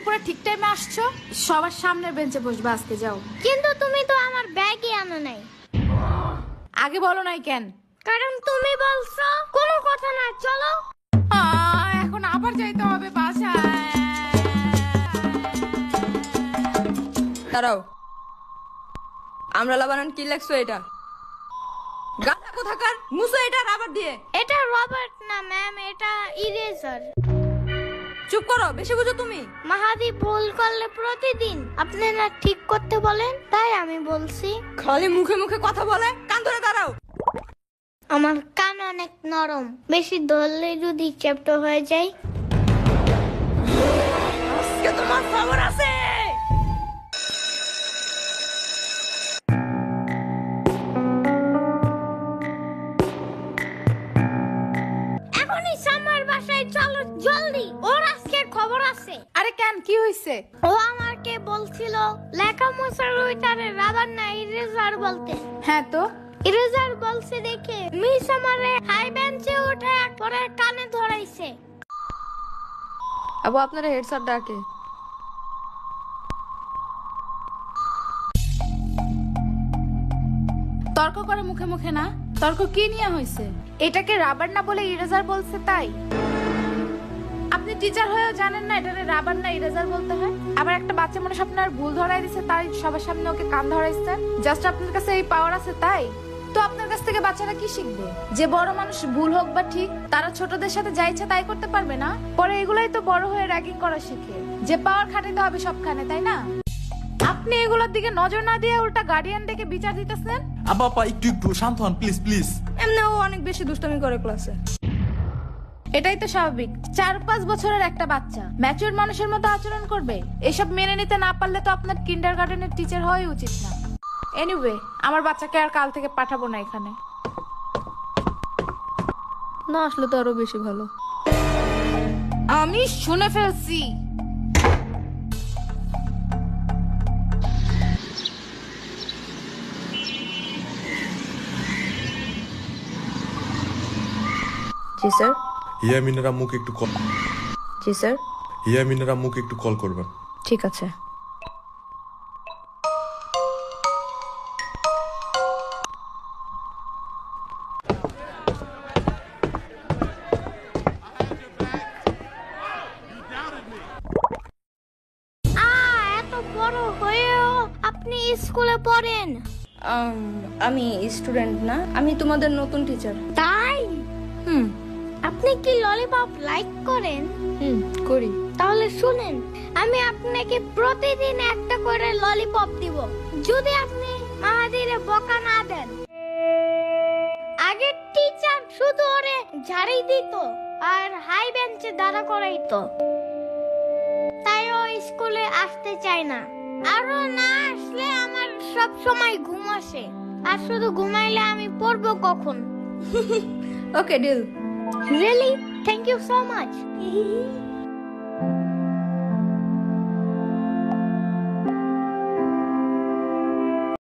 পরে ঠিক টাইমে আসছো, সবার সামনের বেঞ্চে বসবা আজকে, যাও। কিন্তু তুমি তো আমার ব্যাগই আনো নাই। আগে বলো নাই কেন? কারণ তুমি বলছো। কোনো কথা না, চলো। এখন আবার যাইতে হবে বাসায়। দাঁড়াও, আমরা লাবানান কি লেখছো এটা? গাধা কোথাকার, মুছো এটা রাবার দিয়ে। এটা রবার্ট না ম্যাম, এটা ইরেজার। চুপ করো, বেশি বুঝো তুমি। মাহাদি ভুল করলে প্রতিদিন আপনি না ঠিক করতে বলেন, তাই আমি বলছি। খালি মুখে মুখে কথা বলে, কান ধরে দাঁড়াও। আমার কান অনেক নরম, বেশি ধরলে যদি চ্যাপ্টা হয়ে যায়। আজকে তোমার খবর আছে। এখনই সামার বাসায় চলো জলদি, ওর আজকে খবর আছে। আরে কেন, কি হয়েছে? ও আমাকে বলছিল লেখা মোছার ওইটারে রাবার না ইরেজার বলতে। হ্যাঁ তো ইরেজার বলছে দেখে মিস আমারে হাই বেঞ্চে উঠে পরে কানে ধরাইছে। আবু আপনারা হেড স্যার ডাকে। তর্ক করে মুখে মুখে না, তর্ক কি নিয়ে হয়েছে? এটাকে রাবার না বলে ইরেজার বলছে তাই? আপনি টিচার হয়েও জানেন না এটাকে রাবার না ইরেজার বলতে হয়? আবার একটা বাচ্চা মানুষ আপনার ভুল ধরাই দিছে, তাই সবার সামনে ওকে কান ধরাইছেন। জাস্ট আপনার কাছে এই পাওয়ার আছে তাই? তো আপনার কাছ থেকে বাচ্চারা কি শিখবে? যে বড় মানুষ ভুল হোক বা ঠিক, তারা ছোটদের সাথে যা ইচ্ছা তাই করতে পারবে না? পরে এগুলাই তো বড় হয়ে র্যাগিং করা শিখে, যে পাওয়ার খাটাতে হবে সবখানে, তাই না? আপনি এগুলোর দিকে নজর না দিয়ে উল্টা গার্ডিয়ান ডেকে বিচার দিতেছেন। আপা একটু একটু শান্ত হন প্লিজ প্লিজ। এমনি ও অনেক বেশি দুষ্টামি করে ক্লাসে। এটাই তো স্বাভাবিক, 4-5 বছরের একটা বাচ্চা ম্যাচিউর মানুষের মতো আচরণ করবে। এসব মেনে নিতে না পারলে তো আপনার কিন্ডারগার্টেনের টিচার হওয়াই উচিত না। এনিওয়ে, আমার বাচ্চাকে আর কাল থেকে পাঠাবো না এখানে। না আসলে তো আরো বেশি ভালো। আমি শুনে ফেলছি। জি স্যার। ইয়ামিনের আম্মুকে একটু কল। জি স্যার। ইয়ামিনের আম্মুকে একটু কল করবেন। ঠিক আছে। এত বড় হয়েও আপনি স্কুলে পড়েন? আমি স্টুডেন্ট না, আমি তোমাদের নতুন টিচার। তাই? আপনি কি ললিপপ লাইক করেন? করি। তাহলে শুনেন, আমি আপনাকে প্রতিদিন একটা করে ললিপপ দিব যদি আপনি মাহাদিরে বকা না দেন। আগের টিচার শুধু ওরে ঝাড়ি দিত আর হাই বেঞ্চে দাঁড়া করাইতো, তাই ও স্কুলে আসতে চায় না। আরো না আসলে আমার সব সময় ঘুম আসে, আর শুধু ঘুমাইলে আমি পড়বো কখন? Okay deal. Really? Thank you so much.